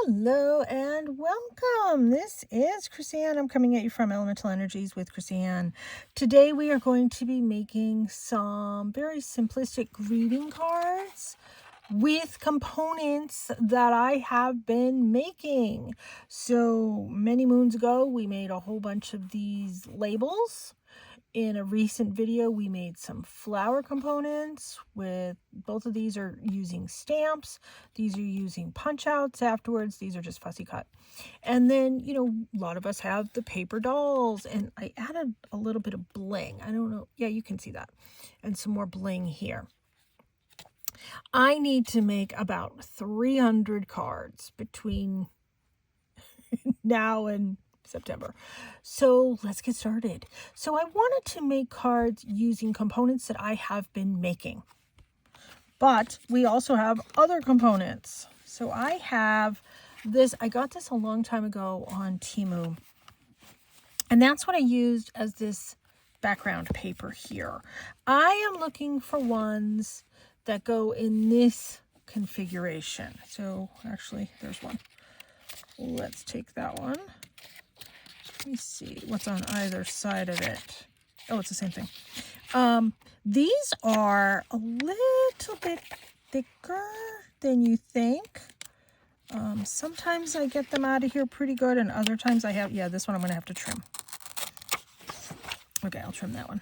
Hello and welcome. This is Chrisanne. I'm coming at you from Elemental Energies with Chrisanne. Today we are going to be making some very simplistic greeting cards with components that I have been making. So many moons ago, we made a whole bunch of these labels. In a recent video, we made some flower components with both of these are using stamps. These are using punch outs afterwards. These are just fussy cut. And then, a lot of us have the paper dolls, and I added a little bit of bling. I don't know. Yeah, you can see that. And some more bling here. I need to make about 300 cards between now and September. So let's get started. So I wanted to make cards using components that I have been making, but we also have other components. So I have this, I got this a long time ago on Temu, and that's what I used as this background paper here. I am looking for ones that go in this configuration. So actually there's one. Let's take that one. Let me see what's on either side of it. Oh, it's the same thing. These are a little bit thicker than you think. Sometimes I get them out of here pretty good, and other times I have, this one I'm going to have to trim. Okay, I'll trim that one.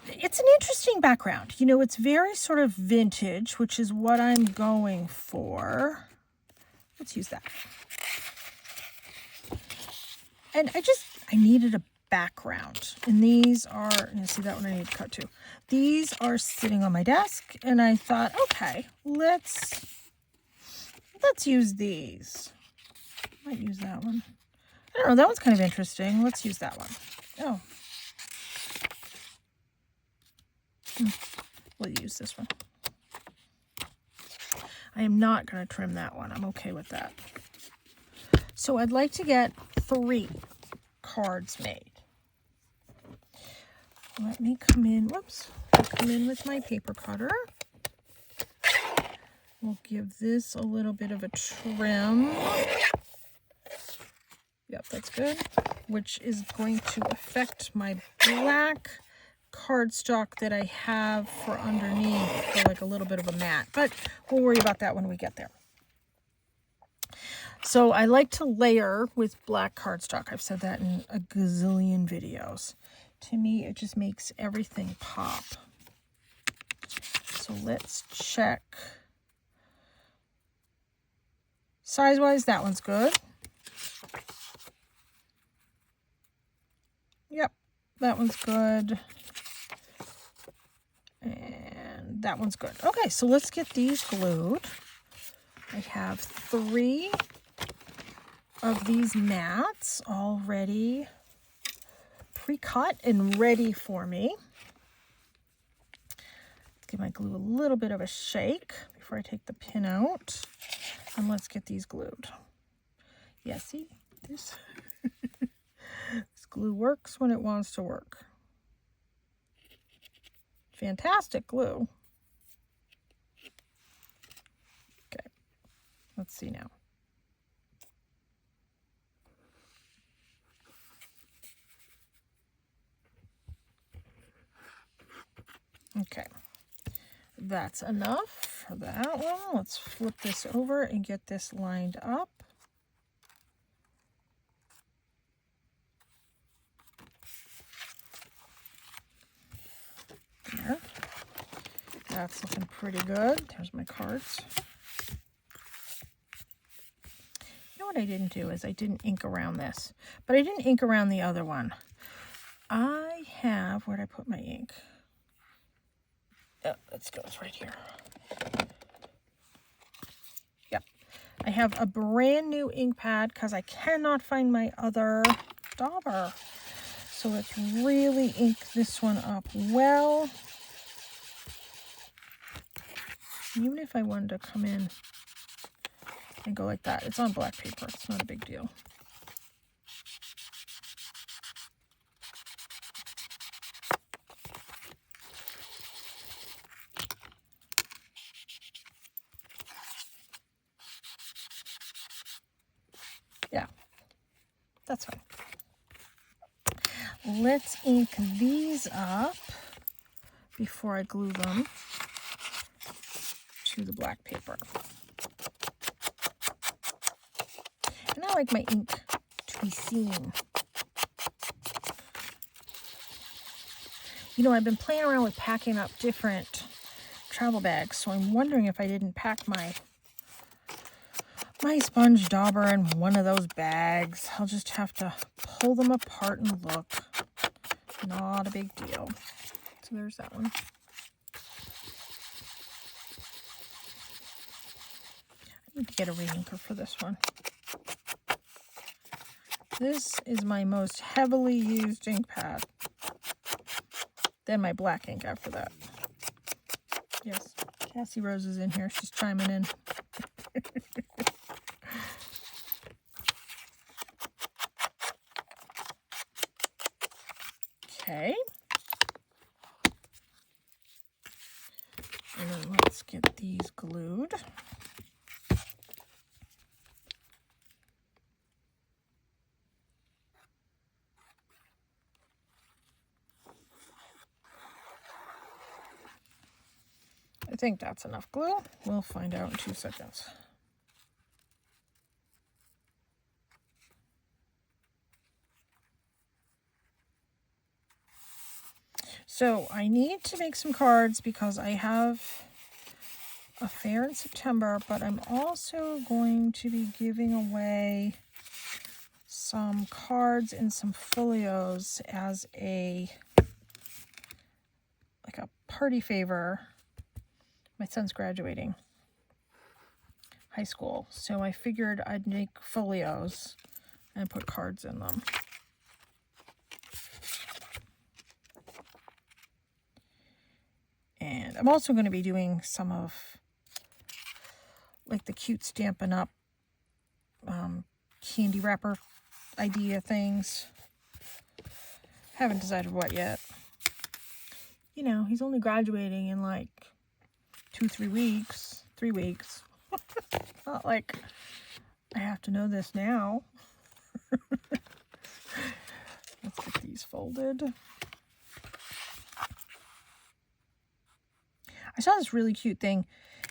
It's an interesting background. It's very sort of vintage, which is what I'm going for. Let's use that. And I needed a background. And these are, see that one I need to cut too. These are sitting on my desk, and I thought, okay, let's use these. Might use that one. I don't know, that one's kind of interesting. Let's use that one. Oh. We'll use this one. I am not going to trim that one. I'm okay with that. So I'd like to get 3 cards made. Let me come in, with my paper cutter. We'll give this a little bit of a trim. Yep, that's good. Which is going to affect my black cardstock that I have for underneath for like a little bit of a mat. But we'll worry about that when we get there. So I like to layer with black cardstock. I've said that in a gazillion videos. To me, it just makes everything pop. So let's check. Size-wise, that one's good. Yep, that one's good. And that one's good. Okay, so let's get these glued. I have 3 of these mats already pre-cut and ready for me. Let's give my glue a little bit of a shake before I take the pin out. And let's get these glued. Yeah, see? This glue works when it wants to work. Fantastic glue. Okay, let's see now. Okay, that's enough for that one. Let's flip this over and get this lined up. There. That's looking pretty good. There's my cards. You know what I didn't do is I didn't ink around this, but I didn't ink around the other one. I have, where'd I put my ink? Oh, let's go, it's right here. Yep. I have a brand new ink pad because I cannot find my other dauber. So let's really ink this one up well. Even if I wanted to come in and go like that, it's on black paper. It's not a big deal. That's fine. Let's ink these up before I glue them to the black paper. And I like my ink to be seen. You know, I've been playing around with packing up different travel bags, so I'm wondering if I didn't pack my sponge dauber in one of those bags. I'll just have to pull them apart and look. Not a big deal. So there's that one. I need to get a re-inker for this one. This is my most heavily used ink pad. Then my black ink after that. Yes, Cassie Rose is in here. She's chiming in. Okay. And then let's get these glued. I think that's enough glue. We'll find out in 2 seconds. So I need to make some cards because I have a fair in September, but I'm also going to be giving away some cards and some folios as a party favor. My son's graduating high school, so I figured I'd make folios and put cards in them. And I'm also going to be doing some of like the cute Stampin' Up! Candy wrapper idea things. Haven't decided what yet. You know, he's only graduating in like 3 weeks. Not like I have to know this now. Let's get these folded. I saw this really cute thing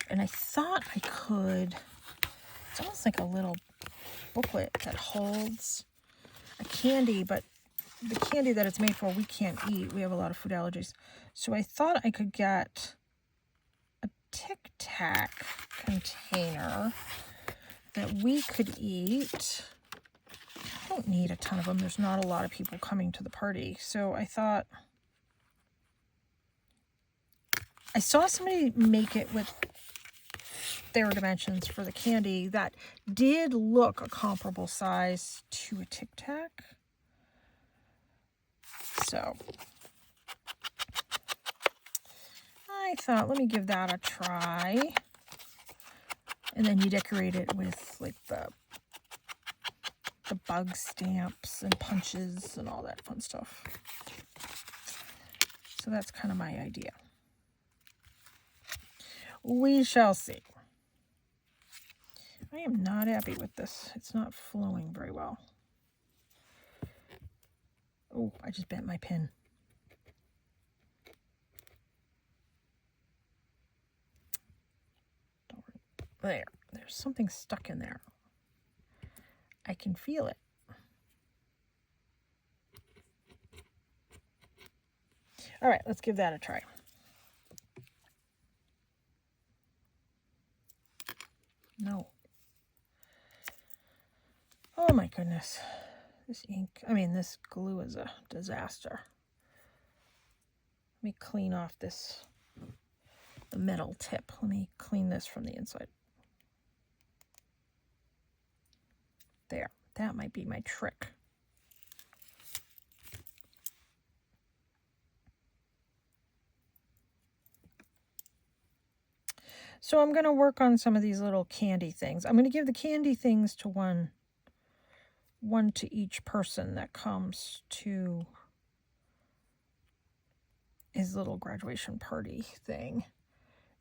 and I thought I could, it's almost like a little booklet that holds a candy, but the candy that it's made for we can't eat. We have a lot of food allergies. So I thought I could get a Tic Tac container that we could eat. I don't need a ton of them. There's not a lot of people coming to the party. So I thought, I saw somebody make it with their dimensions for the candy that did look a comparable size to a Tic Tac. So I thought, let me give that a try. And then you decorate it with like the bug stamps and punches and all that fun stuff. So that's kind of my idea. We shall see. I am not happy with this. It's not flowing very well. Oh, I just bent my pin. There. There's something stuck in there. I can feel it. All right, let's give that a try. No. Oh my goodness. This ink, this glue is a disaster. Let me clean off the metal tip. Let me clean this from the inside. There, that might be my trick. So I'm going to work on some of these little candy things. I'm going to give the candy things to one to each person that comes to his little graduation party thing.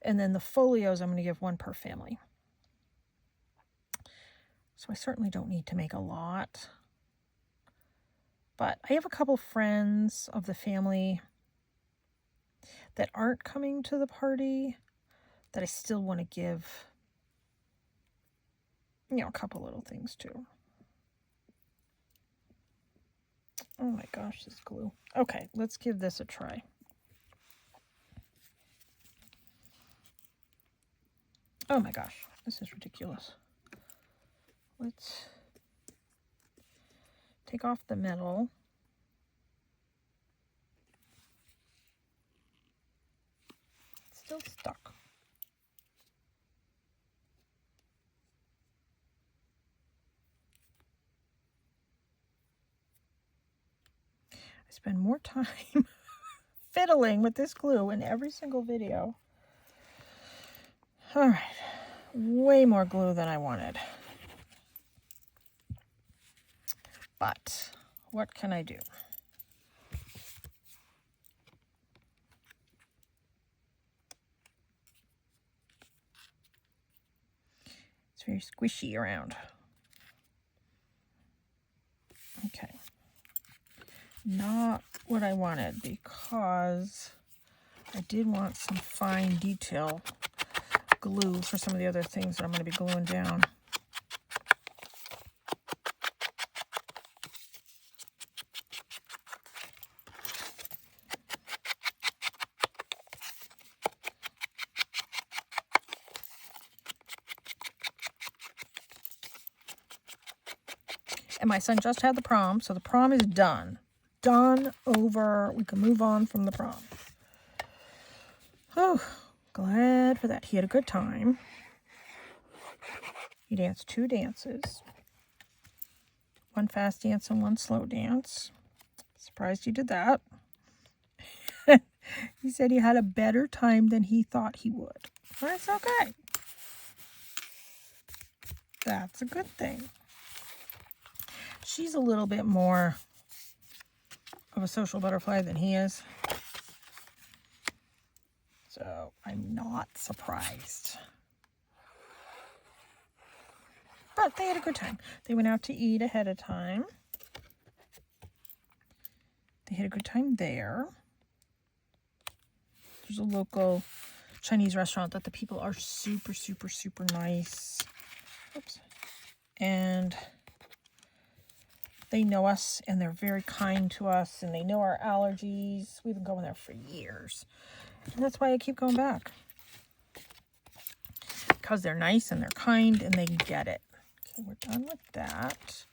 And then the folios, I'm going to give one per family. So I certainly don't need to make a lot. But I have a couple friends of the family that aren't coming to the party that I still want to give, a couple little things to. Oh my gosh, this glue. Okay, let's give this a try. Oh my gosh, this is ridiculous. Let's take off the metal. It's still stuck. I spend more time fiddling with this glue in every single video. All right, way more glue than I wanted. But what can I do? It's very squishy around. Okay. Not what I wanted, because I did want some fine detail glue for some of the other things that I'm going to be gluing down. And my son just had the prom, so the prom is done. Done, over. We can move on from the prom. Oh, glad for that. He had a good time. He danced 2 dances. 1 fast dance and 1 slow dance. Surprised he did that. He said he had a better time than he thought he would. That's okay. That's a good thing. She's a little bit more of a social butterfly than he is. So I'm not surprised. But they had a good time. They went out to eat ahead of time. They had a good time there. There's a local Chinese restaurant that the people are super, super, super nice. Oops. And they know us, and they're very kind to us, and they know our allergies. We've been going there for years. And that's why I keep going back. Because they're nice, and they're kind, and they get it. Okay, we're done with that.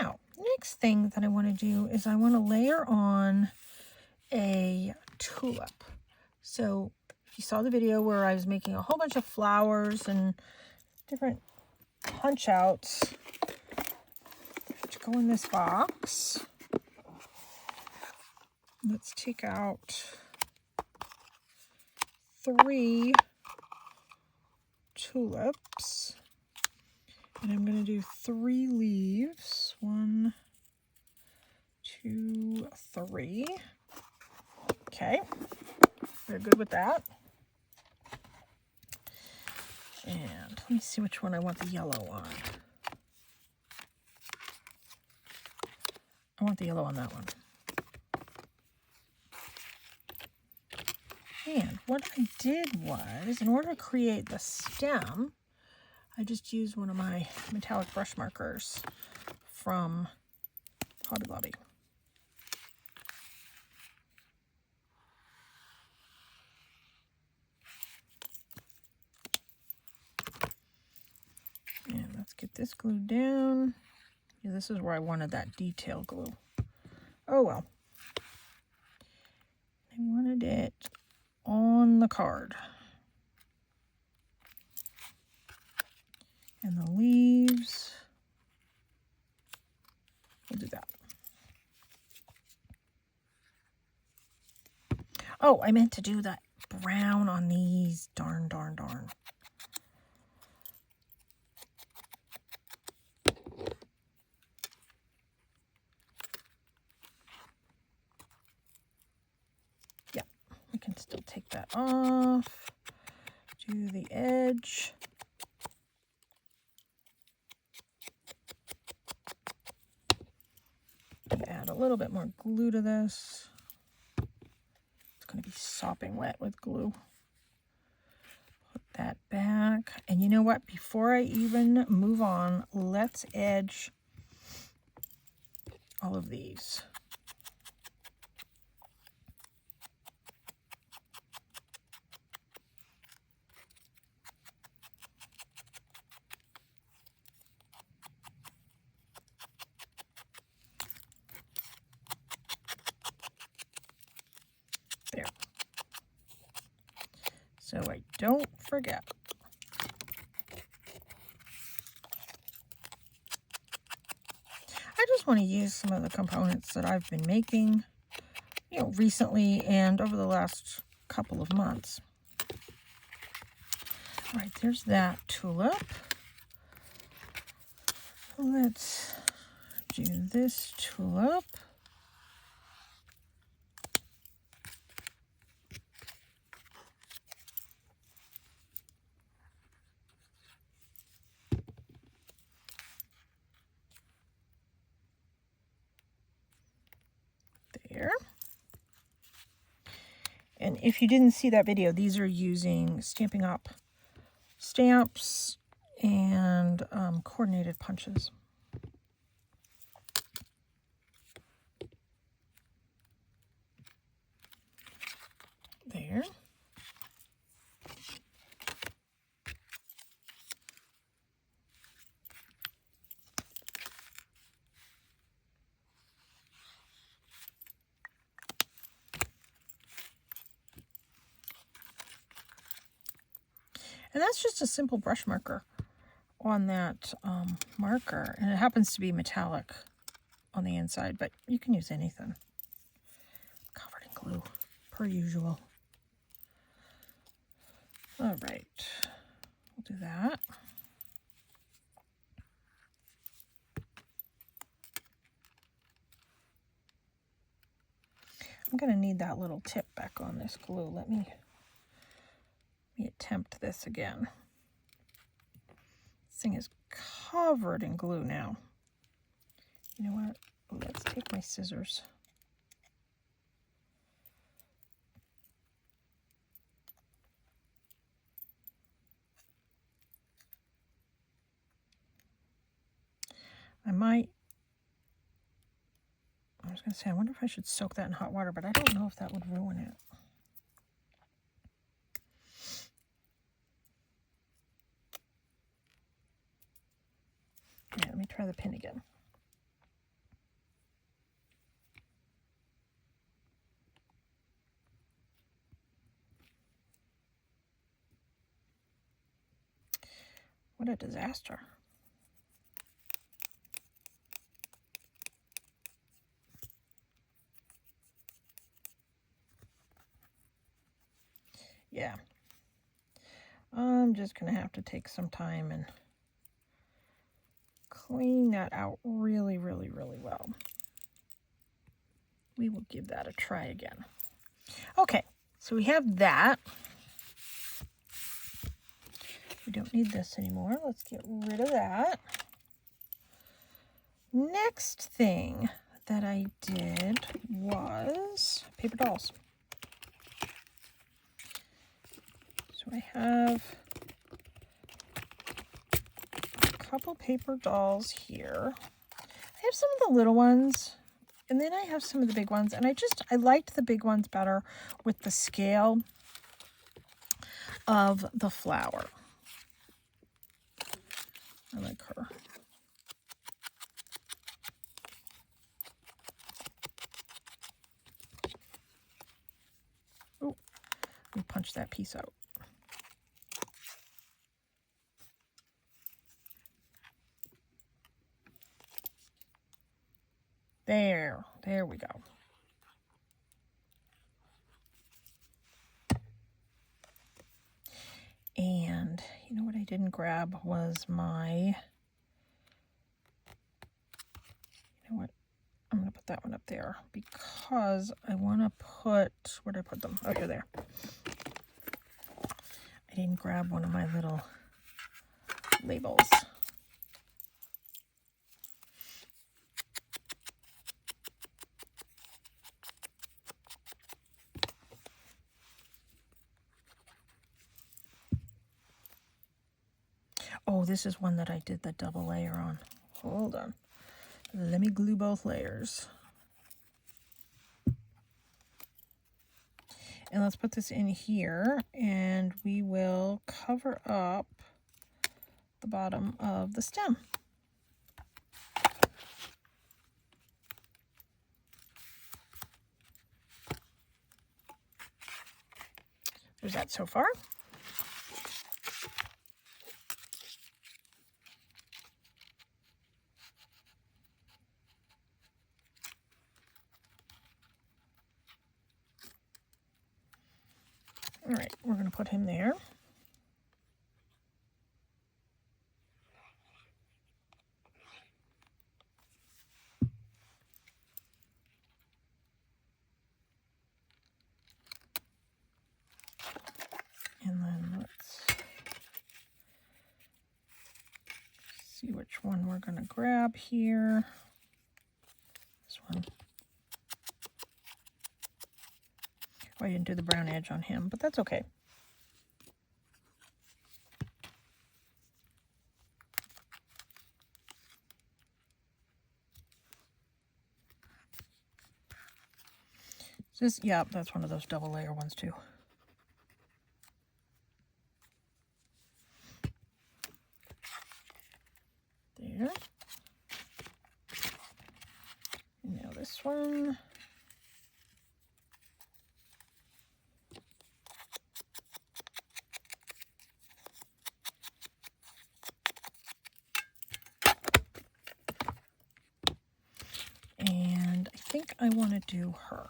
Now, next thing that I want to do is I want to layer on a tulip. So, if you saw the video where I was making a whole bunch of flowers and different punch outs to go in this box, let's take out 3 tulips, and I'm going to do 3 leaves. 1, 2, 3. Okay, we're good with that. And let me see which one I want the yellow on. I want the yellow on that one. And what I did was, in order to create the stem, I just used one of my metallic brush markers from Hobby Lobby. And let's get this glued down. Yeah, this is where I wanted that detail glue. Oh well. I wanted it on the card. And the leaves, we'll do that. Oh, I meant to do that brown on these. Darn, darn, darn. Yeah, we can still take that off. Do the edge. Add a little bit more glue to this. It's going to be sopping wet with glue. Put that back. And you know what? Before I even move on, let's edge all of these. There. So I don't forget. I just want to use some of the components that I've been making, you know, recently and over the last couple of months. All right, there's that tulip. Let's do this tulip. There. And if you didn't see that video, these are using Stampin' Up! Stamps and coordinated punches. There. And that's just a simple brush marker on that marker. And it happens to be metallic on the inside, but you can use anything. Covered in glue, per usual. All right, we'll do that. I'm going to need that little tip back on this glue. Let me attempt this again. This thing is covered in glue now. You know what? Let's take my scissors. I was going to say, I wonder if I should soak that in hot water, but I don't know if that would ruin it. Yeah, let me try the pin again. What a disaster. Yeah. I'm just going to have to take some time and clean that out really, really, really well. We will give that a try again. Okay, so we have that. We don't need this anymore. Let's get rid of that. Next thing that I did was paper dolls. So I have a couple paper dolls here. I have some of the little ones, and then I have some of the big ones, and I liked the big ones better with the scale of the flower. I like her. Oh, let me punch that piece out. There we go. And you know what I didn't grab was my, you know what, I'm going to put that one up there because I want to put, where did I put them? Oh, here, there. I didn't grab one of my little labels. Oh, this is one that I did the double layer on. Hold on. Let me glue both layers. And let's put this in here, and we will cover up the bottom of the stem. There's that so far. All right, we're going to put him there. And then let's see which one we're going to grab here. This one. Oh, I didn't do the brown edge on him, but that's okay. Just, yeah, that's one of those double layer ones too. There. And now this one. And I think I want to do her.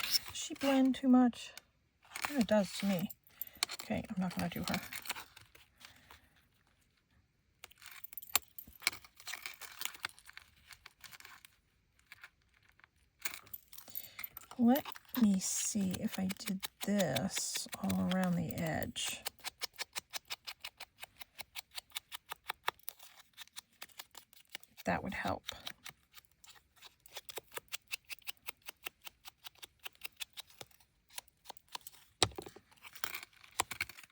Does she blend too much? Yeah, it does to me. Okay, I'm not going to do her. Let me see if I did this all around the edge. That would help.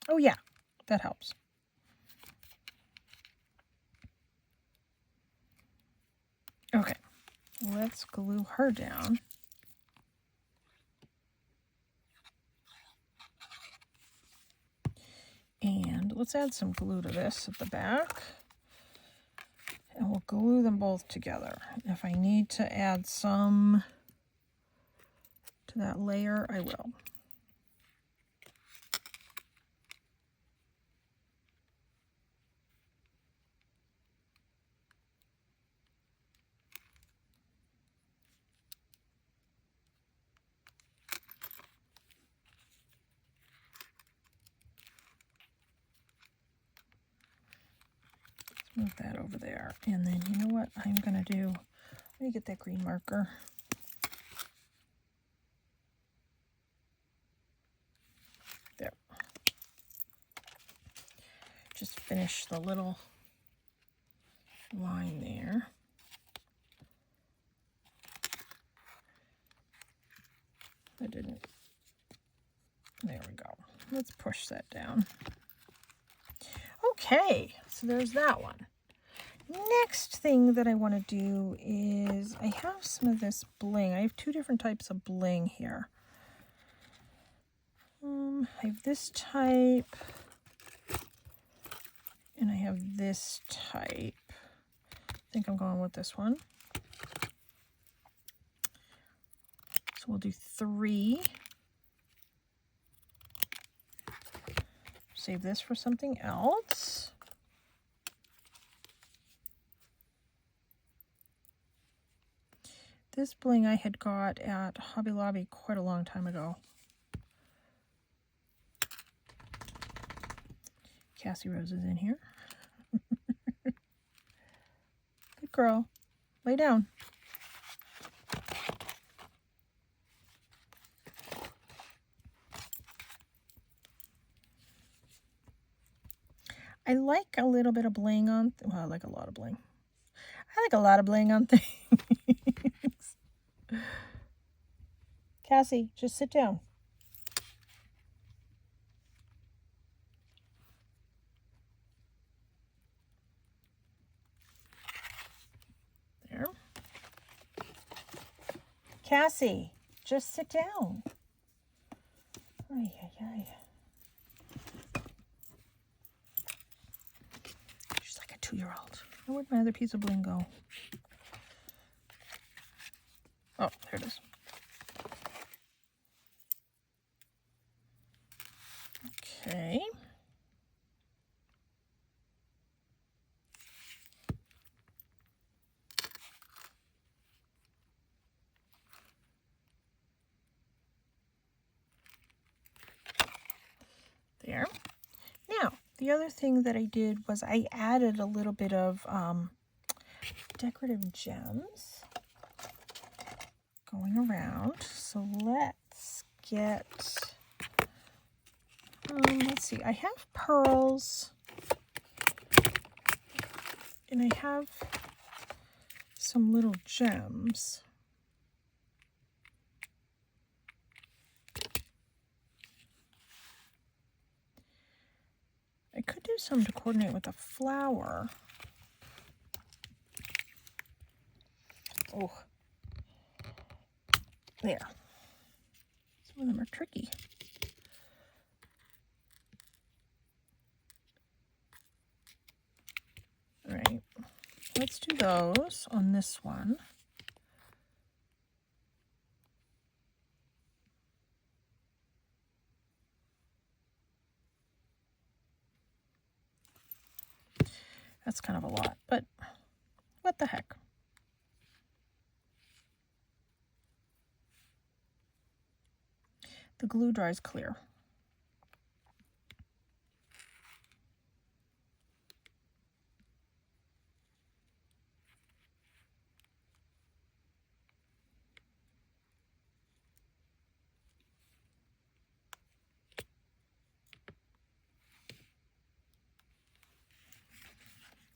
Oh yeah, that helps. Okay, let's glue her down. And let's add some glue to this at the back. And we'll glue them both together. If I need to add some to that layer, I will. Move that over there. And then you know what I'm going to do? Let me get that green marker. There. Just finish the little line there. I didn't. There we go. Let's push that down. Okay, so there's that one. Next thing that I want to do is I have some of this bling. I have two different types of bling here. I have this type and I have this type. I think I'm going with this one. So we'll do 3. Save this for something else. This bling I had got at Hobby Lobby quite a long time ago. Cassie Rose is in here. Good girl. Lay down. I like a little bit of bling on, well, I like a lot of bling. I like a lot of bling on things. Cassie, just sit down. There. Cassie, just sit down. Ay, ay, ay. She's like a 2-year-old. Where'd my other piece of bling go? Oh, there it is. Okay. There. Now, the other thing that I did was I added a little bit of decorative gems going around. So let's get, let's see, I have pearls and I have some little gems. I could do some to coordinate with a flower. Oh, there. Some of them are tricky. All right, let's do those on this one. That's kind of a lot, but what the heck. The glue dries clear.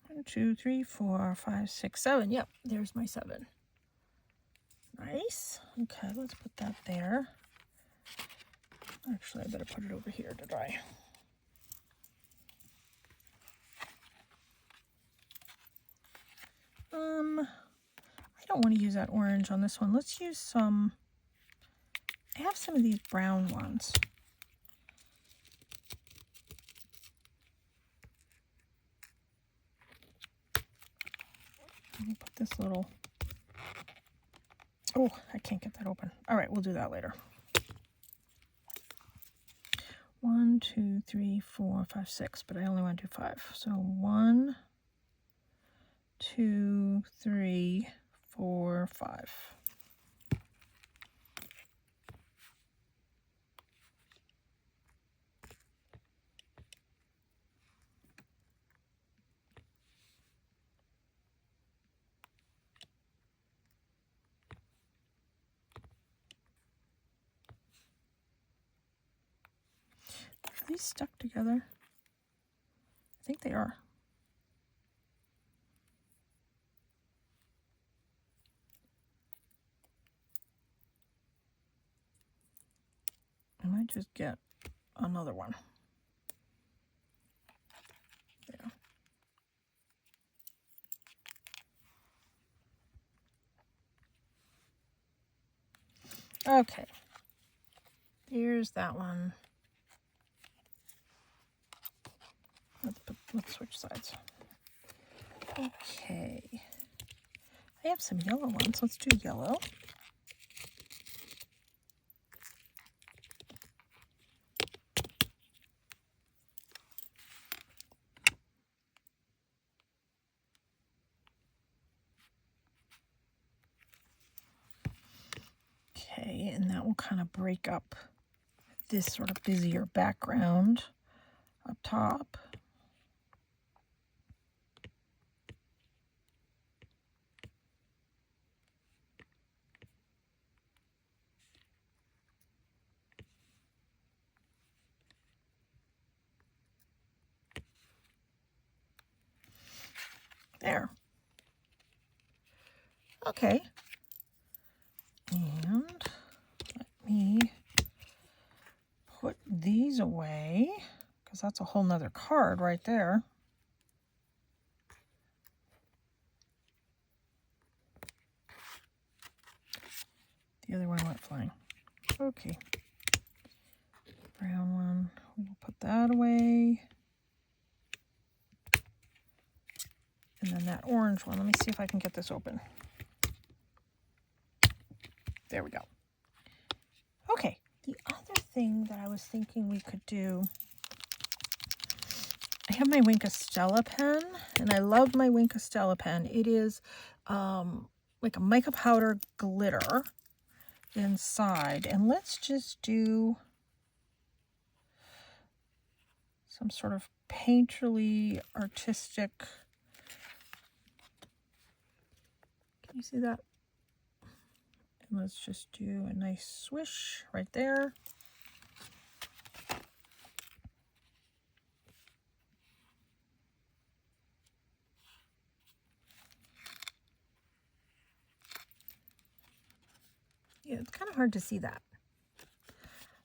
One, 2, 3, 4, 5, 6, 7. Yep, there's my 7. Nice. Okay, let's put that there. Actually, I better put it over here to dry. I don't want to use that orange on this one. Let's use some, I have some of these brown ones. Let me put this little, oh, I can't get that open. All right, we'll do that later. 1, 2, 3, 4, 5, 6, but I only want to do 5. So 1, 2, 3, 4, 5. Are these stuck together? I think they are. I might just get another one. Yeah. Okay. Here's that one. Let's switch sides. Okay. I have some yellow ones. Let's do yellow. Okay, and that will kind of break up this sort of busier background up top. There. Okay. And let these away because that's a whole nother card right there. The other one went flying. Okay. Brown one, we'll put that away. And then that orange one, let me see if I can get this open. There we go. Okay, the other thing that I was thinking we could do, I have my Wink of Stella pen, and I love my Wink of Stella pen. It is like a mica powder glitter inside. And let's just do some sort of painterly, artistic. Can you see that? And let's just do a nice swish right there. Yeah, it's kind of hard to see that.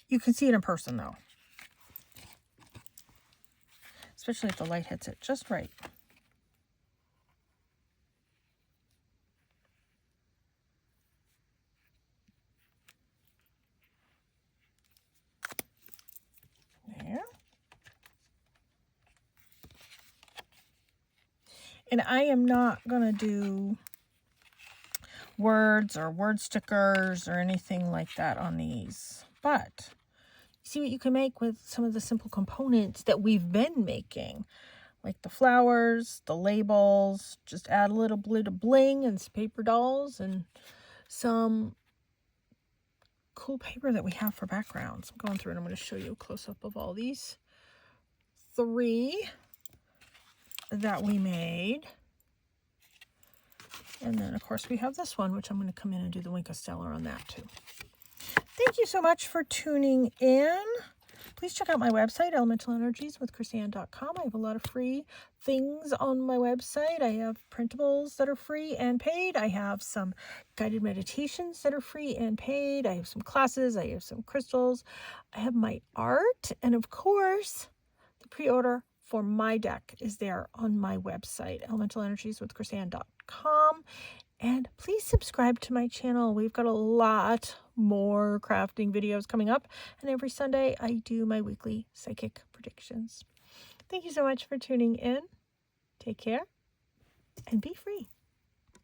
You can see it in person though. Especially if the light hits it just right. There. And I am not going to do words or word stickers or anything like that on these. But see what you can make with some of the simple components that we've been making. Like the flowers, the labels, just add a little bit of bling and some paper dolls and some cool paper that we have for backgrounds. I'm going through and I'm going to show you a close-up of all these 3 that we made. And then, of course, we have this one, which I'm going to come in and do the Wink of Stella on that, too. Thank you so much for tuning in. Please check out my website, elementalenерgieswithchrisanne.com. I have a lot of free things on my website. I have printables that are free and paid. I have some guided meditations that are free and paid. I have some classes. I have some crystals. I have my art. And, of course, the pre-order for my deck is there on my website, elementalenерgieswithchrisanne.com. And please subscribe to my channel. We've got a lot more crafting videos coming up. And every Sunday, I do my weekly psychic predictions. Thank you so much for tuning in. Take care and be free.